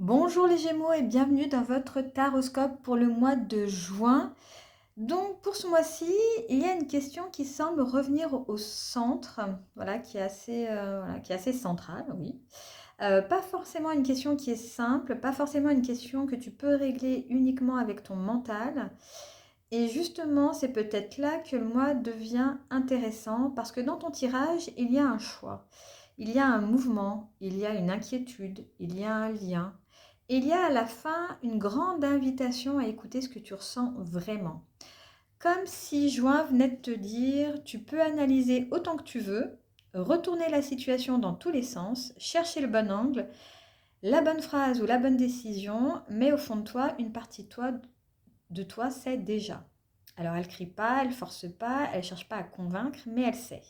Bonjour les Gémeaux et bienvenue dans votre taroscope pour le mois de juin. Donc pour ce mois-ci, il y a une question qui semble revenir au centre, voilà, qui est assez centrale, oui. Pas forcément une question qui est simple, pas forcément une question que tu peux régler uniquement avec ton mental. Et justement, c'est peut-être là que le mois devient intéressant parce que dans ton tirage, il y a un choix, il y a un mouvement, il y a une inquiétude, il y a un lien. Et il y a à la fin une grande invitation à écouter ce que tu ressens vraiment. Comme si Juin venait de te dire, tu peux analyser autant que tu veux, retourner la situation dans tous les sens, chercher le bon angle, la bonne phrase ou la bonne décision, mais au fond de toi, une partie de toi sait déjà. Alors elle crie pas, elle force pas, elle cherche pas à convaincre, mais elle sait.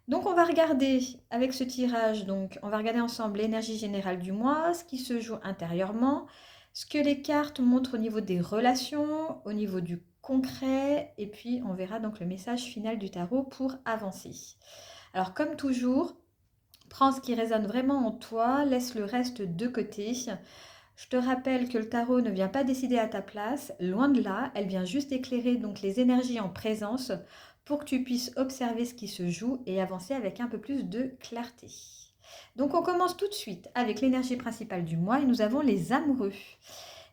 Donc on va regarder avec ce tirage, donc on va regarder ensemble l'énergie générale du mois, ce qui se joue intérieurement, ce que les cartes montrent au niveau des relations, au niveau du concret, et puis on verra donc le message final du tarot pour avancer. Alors comme toujours, prends ce qui résonne vraiment en toi, laisse le reste de côté. Je te rappelle que le tarot ne vient pas décider à ta place, loin de là, elle vient juste éclairer donc les énergies en présence pour que tu puisses observer ce qui se joue et avancer avec un peu plus de clarté. Donc on commence tout de suite avec l'énergie principale du mois et nous avons les amoureux.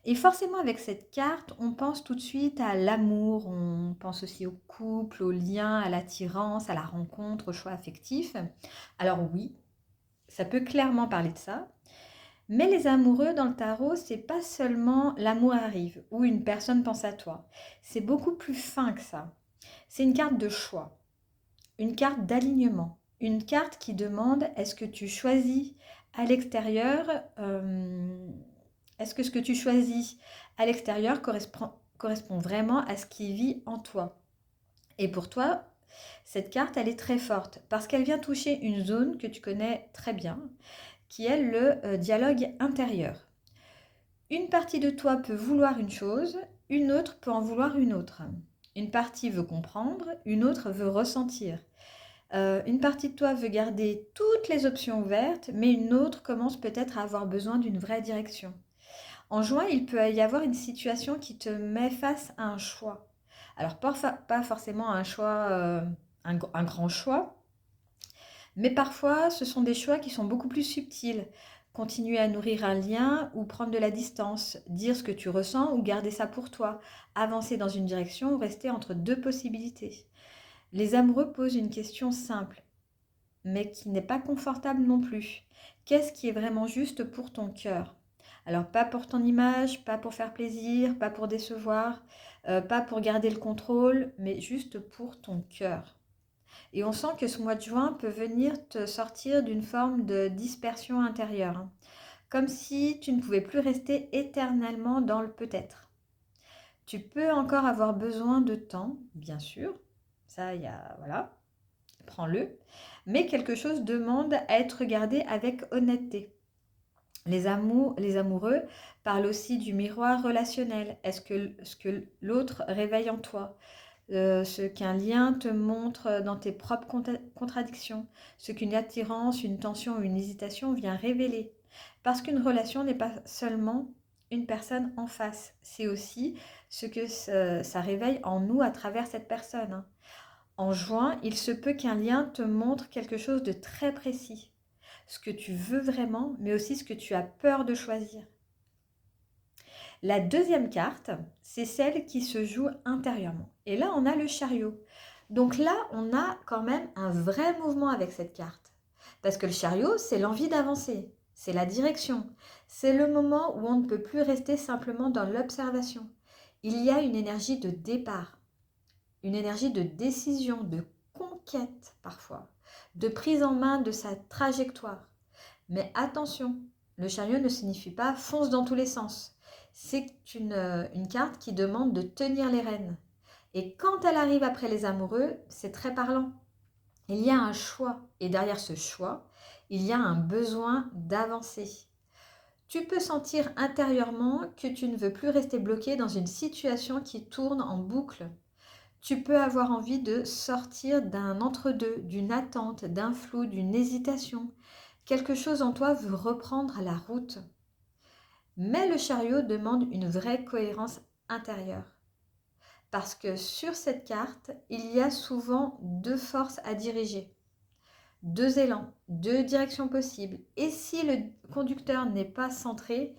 Et forcément avec cette carte, on pense tout de suite à l'amour, on pense aussi au couple, au lien, à l'attirance, à la rencontre, au choix affectif. Alors oui, ça peut clairement parler de ça, mais les amoureux dans le tarot, c'est pas seulement l'amour arrive ou une personne pense à toi. C'est beaucoup plus fin que ça. C'est une carte de choix, une carte d'alignement, une carte qui demande est-ce que tu choisis à l'extérieur, est-ce que ce que tu choisis à l'extérieur correspond vraiment à ce qui vit en toi. Et pour toi, cette carte, elle est très forte parce qu'elle vient toucher une zone que tu connais très bien, qui est le dialogue intérieur. Une partie de toi peut vouloir une chose, une autre peut en vouloir une autre. Une partie veut comprendre, une autre veut ressentir. Une partie de toi veut garder toutes les options ouvertes, mais une autre commence peut-être à avoir besoin d'une vraie direction. En juin, il peut y avoir une situation qui te met face à un choix. Alors, pas forcément un choix, un grand choix, mais parfois, ce sont des choix qui sont beaucoup plus subtils. Continuer à nourrir un lien ou prendre de la distance, dire ce que tu ressens ou garder ça pour toi, avancer dans une direction ou rester entre deux possibilités. Les amoureux posent une question simple, mais qui n'est pas confortable non plus. Qu'est-ce qui est vraiment juste pour ton cœur? Alors pas pour ton image, pas pour faire plaisir, pas pour décevoir, pas pour garder le contrôle, mais juste pour ton cœur. Et on sent que ce mois de juin peut venir te sortir d'une forme de dispersion intérieure, hein. Comme si tu ne pouvais plus rester éternellement dans le peut-être. Tu peux encore avoir besoin de temps, bien sûr, ça, voilà, prends-le, mais quelque chose demande à être regardé avec honnêteté. Les amoureux parlent aussi du miroir relationnel. Est-ce que ce que l'autre réveille en toi? Ce qu'un lien te montre dans tes propres contradictions, ce qu'une attirance, une tension ou une hésitation vient révéler. Parce qu'une relation n'est pas seulement une personne en face, c'est aussi ce que ça réveille en nous à travers cette personne, hein. En juin, il se peut qu'un lien te montre quelque chose de très précis, ce que tu veux vraiment, mais aussi ce que tu as peur de choisir. La deuxième carte, c'est celle qui se joue intérieurement. Et là, on a le chariot. Donc là, on a quand même un vrai mouvement avec cette carte. Parce que le chariot, c'est l'envie d'avancer, c'est la direction, c'est le moment où on ne peut plus rester simplement dans l'observation. Il y a une énergie de départ, une énergie de décision, de conquête parfois, de prise en main de sa trajectoire. Mais attention, le chariot ne signifie pas fonce dans tous les sens. C'est une carte qui demande de tenir les rênes. Et quand elle arrive après les amoureux, c'est très parlant. Il y a un choix. Et derrière ce choix, il y a un besoin d'avancer. Tu peux sentir intérieurement que tu ne veux plus rester bloqué dans une situation qui tourne en boucle. Tu peux avoir envie de sortir d'un entre-deux, d'une attente, d'un flou, d'une hésitation. Quelque chose en toi veut reprendre la route. Mais le chariot demande une vraie cohérence intérieure. Parce que sur cette carte, il y a souvent deux forces à diriger, deux élans, deux directions possibles. Et si le conducteur n'est pas centré,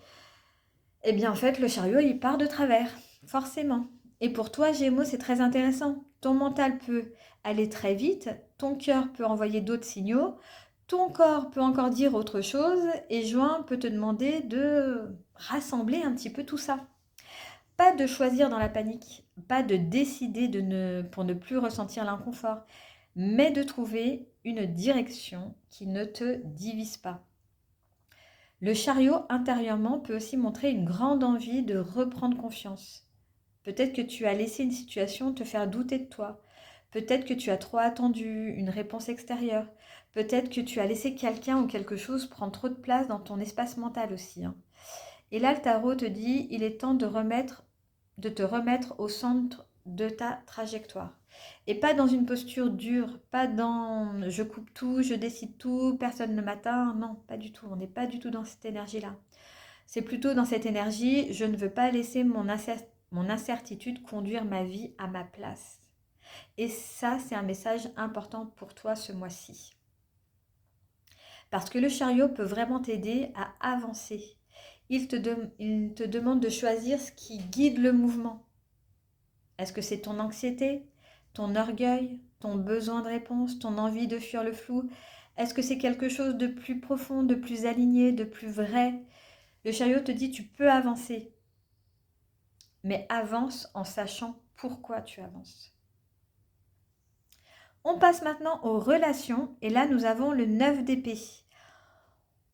eh bien en fait le chariot il part de travers, forcément. Et pour toi Gémeaux, c'est très intéressant. Ton mental peut aller très vite, ton cœur peut envoyer d'autres signaux, ton corps peut encore dire autre chose et Juin peut te demander de rassembler un petit peu tout ça. Pas de choisir dans la panique, pas de décider pour ne plus ressentir l'inconfort, mais de trouver une direction qui ne te divise pas. Le chariot intérieurement peut aussi montrer une grande envie de reprendre confiance. Peut-être que tu as laissé une situation te faire douter de toi. Peut-être que tu as trop attendu une réponse extérieure. Peut-être que tu as laissé quelqu'un ou quelque chose prendre trop de place dans ton espace mental aussi, hein. Et là, le tarot te dit, il est temps de te remettre au centre de ta trajectoire. Et pas dans une posture dure, pas dans je coupe tout, je décide tout, personne ne m'atteint. Non, pas du tout. On n'est pas du tout dans cette énergie-là. C'est plutôt dans cette énergie, je ne veux pas laisser mon incertitude conduire ma vie à ma place. Et ça, c'est un message important pour toi ce mois-ci. Parce que le chariot peut vraiment t'aider à avancer. Il te demande de choisir ce qui guide le mouvement. Est-ce que c'est ton anxiété, ton orgueil, ton besoin de réponse, ton envie de fuir le flou? Est-ce que c'est quelque chose de plus profond, de plus aligné, de plus vrai? Le chariot te dit tu peux avancer, mais avance en sachant pourquoi tu avances. On passe maintenant aux relations et là nous avons le 9 d'épée.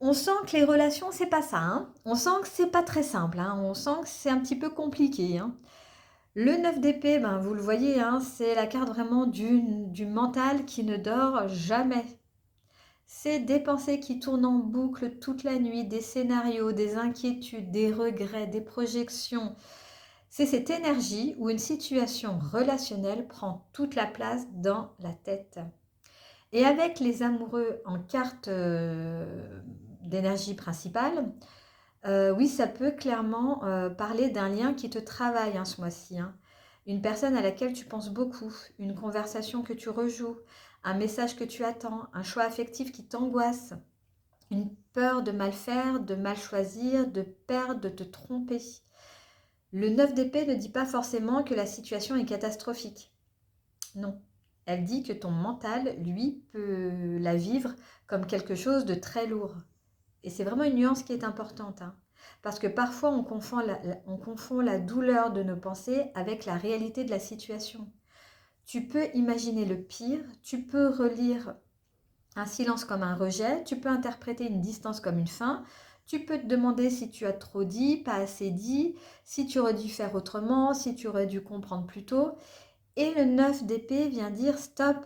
On sent que les relations c'est pas ça, hein. On sent que c'est pas très simple, hein. On sent que c'est un petit peu compliqué, hein. Le 9 d'épée, ben, vous le voyez, hein, c'est la carte vraiment du mental qui ne dort jamais. C'est des pensées qui tournent en boucle toute la nuit, des scénarios, des inquiétudes, des regrets, des projections. C'est cette énergie où une situation relationnelle prend toute la place dans la tête. Et avec les amoureux en carte d'énergie principale, oui, ça peut clairement parler d'un lien qui te travaille, hein, ce mois-ci, hein. Une personne à laquelle tu penses beaucoup, une conversation que tu rejoues, un message que tu attends, un choix affectif qui t'angoisse, une peur de mal faire, de mal choisir, de perdre, de te tromper. Le 9 d'épée ne dit pas forcément que la situation est catastrophique. Non. Elle dit que ton mental, lui, peut la vivre comme quelque chose de très lourd. Et c'est vraiment une nuance qui est importante, hein. Parce que parfois, on confond la douleur de nos pensées avec la réalité de la situation. Tu peux imaginer le pire, tu peux relire un silence comme un rejet, tu peux interpréter une distance comme une fin, tu peux te demander si tu as trop dit, pas assez dit, si tu aurais dû faire autrement, si tu aurais dû comprendre plus tôt. Et le 9 d'épée vient dire stop,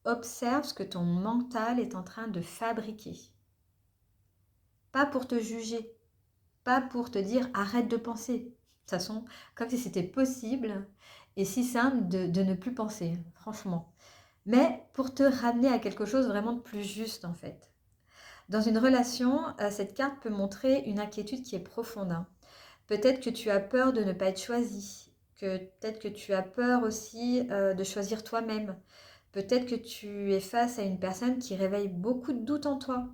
observe ce que ton mental est en train de fabriquer. Pas pour te juger, pas pour te dire arrête de penser. De toute façon, comme si c'était possible et si simple de ne plus penser, franchement. Mais pour te ramener à quelque chose vraiment de plus juste en fait. Dans une relation, cette carte peut montrer une inquiétude qui est profonde, hein. Peut-être que tu as peur de ne pas être choisi, peut-être que tu as peur aussi de choisir toi-même. Peut-être que tu es face à une personne qui réveille beaucoup de doutes en toi.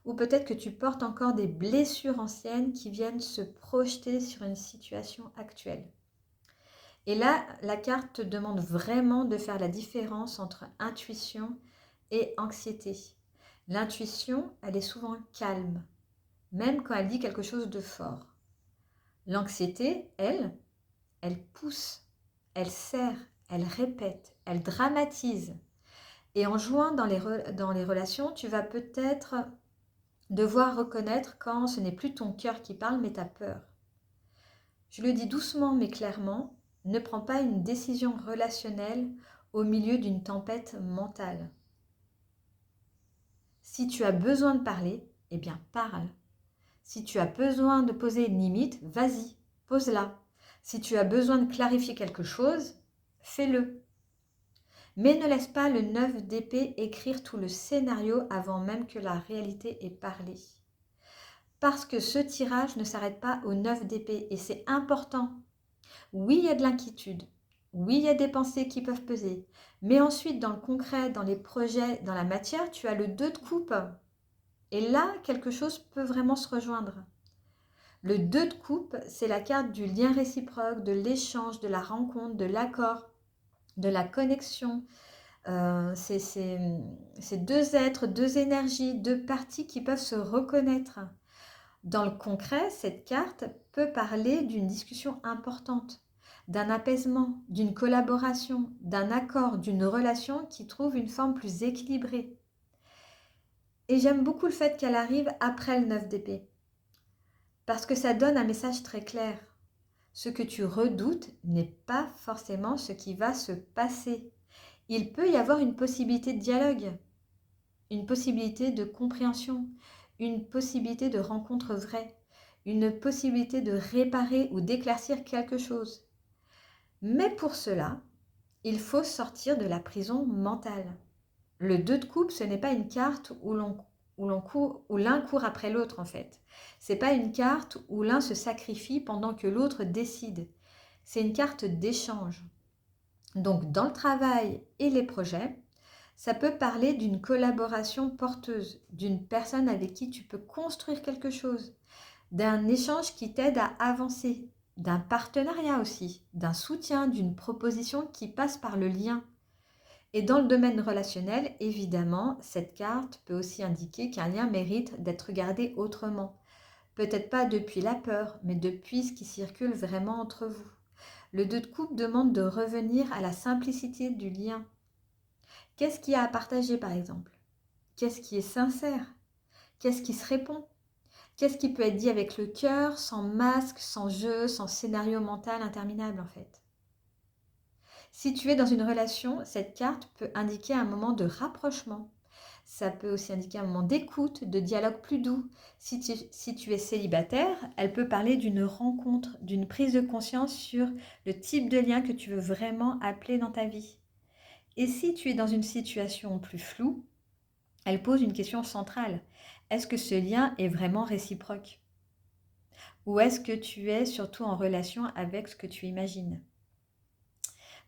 Ou peut-être que tu portes encore des blessures anciennes qui viennent se projeter sur une situation actuelle. Et là, la carte te demande vraiment de faire la différence entre intuition et anxiété. L'intuition, elle est souvent calme, même quand elle dit quelque chose de fort. L'anxiété, elle pousse, elle serre, elle répète, elle dramatise. Et en jouant dans les relations, tu vas peut-être devoir reconnaître quand ce n'est plus ton cœur qui parle, mais ta peur. Je le dis doucement mais clairement, ne prends pas une décision relationnelle au milieu d'une tempête mentale. Si tu as besoin de parler, eh bien parle. Si tu as besoin de poser une limite, vas-y, pose-la. Si tu as besoin de clarifier quelque chose, fais-le. Mais ne laisse pas le 9 d'épée écrire tout le scénario avant même que la réalité ait parlé. Parce que ce tirage ne s'arrête pas au 9 d'épée et c'est important. Oui, il y a de l'inquiétude. Oui, il y a des pensées qui peuvent peser. Mais ensuite, dans le concret, dans les projets, dans la matière, tu as le 2 de coupe. Et là, quelque chose peut vraiment se rejoindre. Le 2 de coupe, c'est la carte du lien réciproque, de l'échange, de la rencontre, de l'accord, de la connexion. C'est deux êtres, deux énergies, deux parties qui peuvent se reconnaître. Dans le concret, cette carte peut parler d'une discussion importante, d'un apaisement, d'une collaboration, d'un accord, d'une relation qui trouve une forme plus équilibrée. Et j'aime beaucoup le fait qu'elle arrive après le 9 d'épée, parce que ça donne un message très clair. Ce que tu redoutes n'est pas forcément ce qui va se passer. Il peut y avoir une possibilité de dialogue, une possibilité de compréhension, une possibilité de rencontre vraie, une possibilité de réparer ou d'éclaircir quelque chose. Mais pour cela, il faut sortir de la prison mentale. Le 2 de coupe, ce n'est pas une carte où l'un court après l'autre en fait. C'est pas une carte où l'un se sacrifie pendant que l'autre décide. C'est une carte d'échange. Donc dans le travail et les projets, ça peut parler d'une collaboration porteuse, d'une personne avec qui tu peux construire quelque chose, d'un échange qui t'aide à avancer, d'un partenariat aussi, d'un soutien, d'une proposition qui passe par le lien. Et dans le domaine relationnel, évidemment, cette carte peut aussi indiquer qu'un lien mérite d'être regardé autrement. Peut-être pas depuis la peur, mais depuis ce qui circule vraiment entre vous. Le 2 de coupe demande de revenir à la simplicité du lien. Qu'est-ce qu'il y a à partager par exemple? Qu'est-ce qui est sincère? Qu'est-ce qui se répond? Qu'est-ce qui peut être dit avec le cœur, sans masque, sans jeu, sans scénario mental interminable en fait? Si tu es dans une relation, cette carte peut indiquer un moment de rapprochement. Ça peut aussi indiquer un moment d'écoute, de dialogue plus doux. Si tu es célibataire, elle peut parler d'une rencontre, d'une prise de conscience sur le type de lien que tu veux vraiment appeler dans ta vie. Et si tu es dans une situation plus floue, elle pose une question centrale. Est-ce que ce lien est vraiment réciproque? Ou est-ce que tu es surtout en relation avec ce que tu imagines?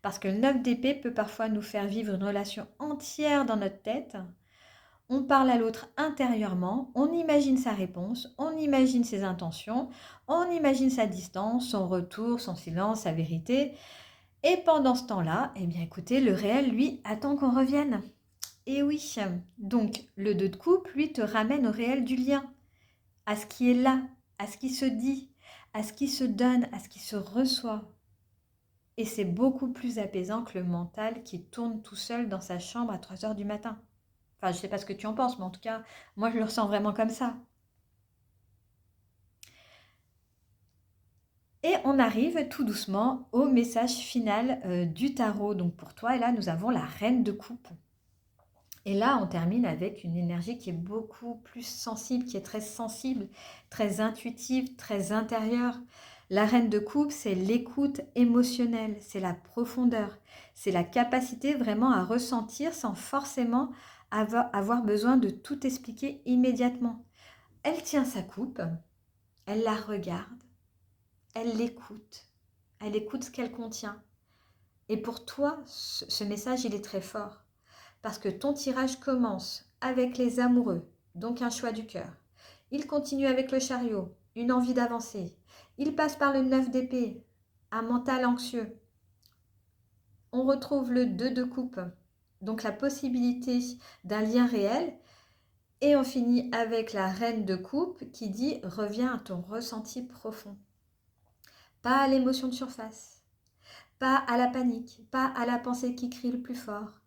Parce que le 9 d'épée peut parfois nous faire vivre une relation entière dans notre tête. On parle à l'autre intérieurement, on imagine sa réponse, on imagine ses intentions, on imagine sa distance, son retour, son silence, sa vérité. Et pendant ce temps-là, eh bien écoutez, le réel, lui, attend qu'on revienne. Et oui, donc le 2 de coupe, lui, te ramène au réel du lien, à ce qui est là, à ce qui se dit, à ce qui se donne, à ce qui se reçoit. Et c'est beaucoup plus apaisant que le mental qui tourne tout seul dans sa chambre à 3 heures du matin. Enfin, je ne sais pas ce que tu en penses, mais en tout cas, moi, je le ressens vraiment comme ça. Et on arrive tout doucement au message final du tarot. Donc pour toi, et là, nous avons la reine de coupe. Et là, on termine avec une énergie qui est beaucoup plus sensible, qui est très sensible, très intuitive, très intérieure. La reine de coupe, c'est l'écoute émotionnelle, c'est la profondeur, c'est la capacité vraiment à ressentir sans forcément avoir besoin de tout expliquer immédiatement. Elle tient sa coupe, elle la regarde, elle écoute ce qu'elle contient. Et pour toi, ce message, il est très fort. Parce que ton tirage commence avec les amoureux, donc un choix du cœur. Il continue avec le chariot, une envie d'avancer. Il passe par le 9 d'épée, un mental anxieux. On retrouve le 2 de coupe, donc la possibilité d'un lien réel. Et on finit avec la reine de coupe qui dit « Reviens à ton ressenti profond ». Pas à l'émotion de surface, pas à la panique, pas à la pensée qui crie le plus fort,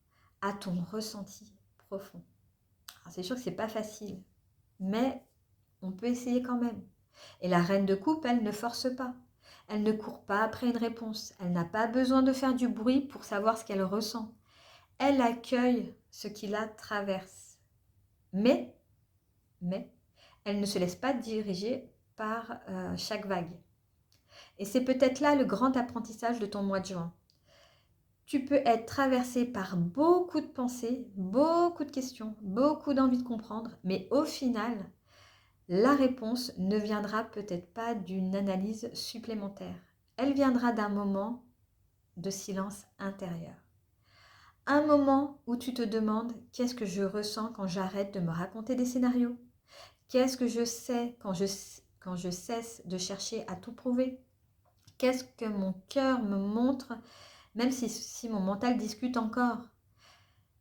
à ton ressenti profond. Alors c'est sûr que c'est pas facile, mais on peut essayer quand même. Et la reine de coupe, elle ne force pas. Elle ne court pas après une réponse. Elle n'a pas besoin de faire du bruit pour savoir ce qu'elle ressent. Elle accueille ce qui la traverse. Mais, elle ne se laisse pas diriger par chaque vague. Et c'est peut-être là le grand apprentissage de ton mois de juin. Tu peux être traversé par beaucoup de pensées, beaucoup de questions, beaucoup d'envie de comprendre, mais au final, La réponse ne viendra peut-être pas d'une analyse supplémentaire. Elle viendra d'un moment de silence intérieur. Un moment où tu te demandes qu'est-ce que je ressens quand j'arrête de me raconter des scénarios? Qu'est-ce que je sais quand je cesse de chercher à tout prouver? Qu'est-ce que mon cœur me montre, même si mon mental discute encore?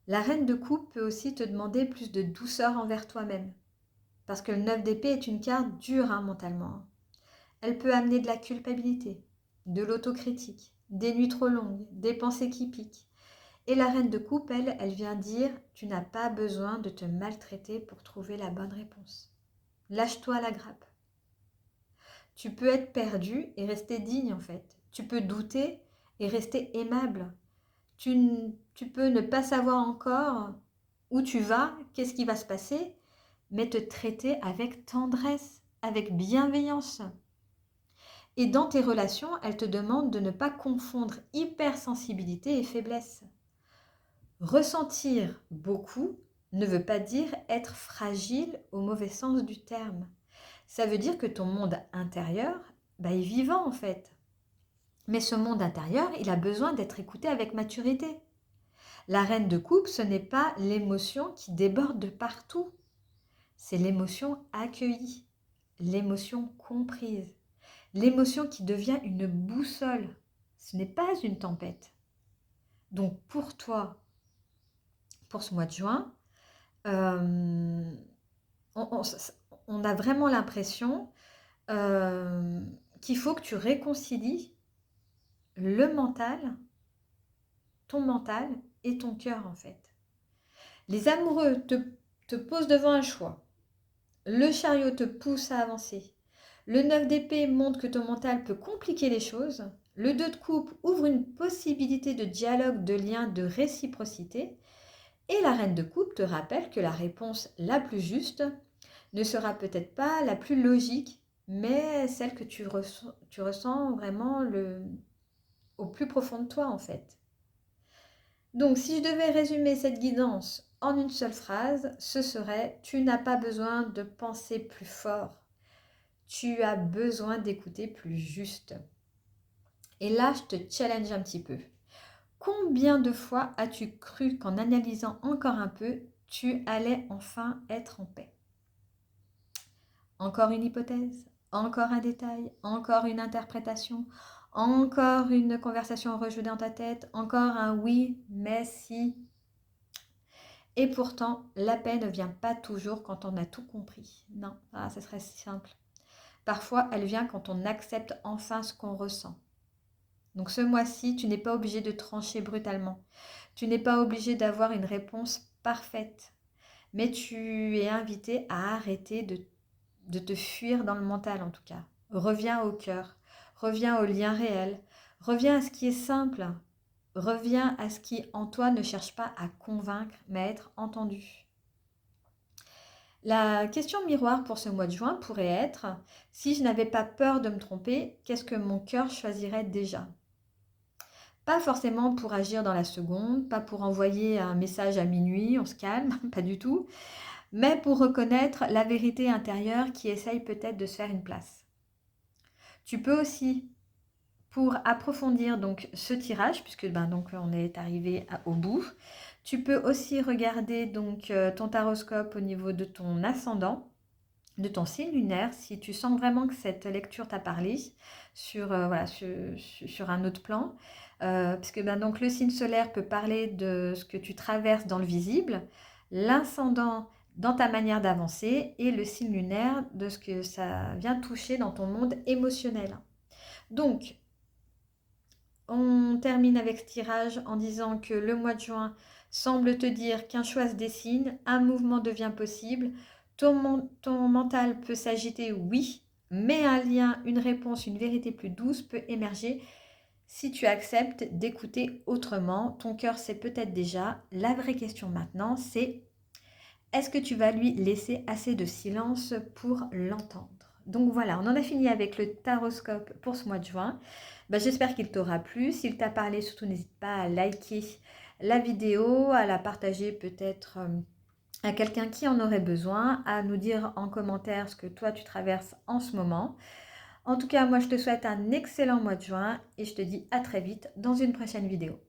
La reine de coupe peut aussi te demander plus de douceur envers toi-même. Parce que le 9 d'épée est une carte dure mentalement. Elle peut amener de la culpabilité, de l'autocritique, des nuits trop longues, des pensées qui piquent. Et la reine de coupe, elle vient dire, tu n'as pas besoin de te maltraiter pour trouver la bonne réponse. Lâche-toi la grappe. Tu peux être perdu et rester digne en fait. Tu peux douter et rester aimable. Tu peux ne pas savoir encore où tu vas, qu'est-ce qui va se passer, mais te traiter avec tendresse, avec bienveillance. Et dans tes relations, elle te demande de ne pas confondre hypersensibilité et faiblesse. Ressentir beaucoup ne veut pas dire être fragile au mauvais sens du terme. Ça veut dire que ton monde intérieur est vivant en fait. Mais ce monde intérieur, il a besoin d'être écouté avec maturité. La reine de coupe, ce n'est pas l'émotion qui déborde de partout. C'est l'émotion accueillie, l'émotion comprise, l'émotion qui devient une boussole. Ce n'est pas une tempête. Donc pour toi, pour ce mois de juin, on a vraiment l'impression qu'il faut que tu réconcilies le mental, ton mental et ton cœur en fait. Les amoureux te posent devant un choix. Le chariot te pousse à avancer. Le 9 d'épée montre que ton mental peut compliquer les choses. Le 2 de coupe ouvre une possibilité de dialogue, de lien, de réciprocité. Et la reine de coupe te rappelle que la réponse la plus juste ne sera peut-être pas la plus logique, mais celle que tu ressens vraiment au plus profond de toi en fait. Donc si je devais résumer cette guidance en une seule phrase, ce serait « Tu n'as pas besoin de penser plus fort, tu as besoin d'écouter plus juste ». Et là, je te challenge un petit peu. Combien de fois as-tu cru qu'en analysant encore un peu, tu allais enfin être en paix? Encore une hypothèse, encore un détail, encore une interprétation, encore une conversation rejouée dans ta tête, encore un oui, mais si. Et pourtant, la paix ne vient pas toujours quand on a tout compris. Non, ça serait si simple. Parfois, elle vient quand on accepte enfin ce qu'on ressent. Donc ce mois-ci, tu n'es pas obligé de trancher brutalement. Tu n'es pas obligé d'avoir une réponse parfaite. Mais tu es invité à arrêter de te fuir dans le mental en tout cas. Reviens au cœur, reviens au lien réel, reviens à ce qui est simple, reviens à ce qui en toi ne cherche pas à convaincre mais à être entendu. La question miroir pour ce mois de juin pourrait être: si je n'avais pas peur de me tromper, qu'est-ce que mon cœur choisirait déjà? Pas forcément pour agir dans la seconde, pas pour envoyer un message à minuit, on se calme, pas du tout, mais pour reconnaître la vérité intérieure qui essaye peut-être de se faire une place. Tu peux aussi, pour approfondir donc ce tirage, puisque donc on est arrivé au bout, tu peux aussi regarder donc ton taroscope au niveau de ton ascendant, de ton signe lunaire, si tu sens vraiment que cette lecture t'a parlé sur un autre plan, puisque donc le signe solaire peut parler de ce que tu traverses dans le visible, l'ascendant dans ta manière d'avancer et le signe lunaire de ce que ça vient toucher dans ton monde émotionnel. Donc, on termine avec ce tirage en disant que le mois de juin semble te dire qu'un choix se dessine, un mouvement devient possible, ton mental peut s'agiter, oui, mais un lien, une réponse, une vérité plus douce peut émerger si tu acceptes d'écouter autrement. Ton cœur sait peut-être déjà. La vraie question maintenant, c'est: est-ce que tu vas lui laisser assez de silence pour l'entendre? Donc voilà, on en a fini avec le taroscope pour ce mois de juin. J'espère qu'il t'aura plu. S'il t'a parlé, surtout n'hésite pas à liker la vidéo, à la partager peut-être à quelqu'un qui en aurait besoin, à nous dire en commentaire ce que toi tu traverses en ce moment. En tout cas, moi je te souhaite un excellent mois de juin et je te dis à très vite dans une prochaine vidéo.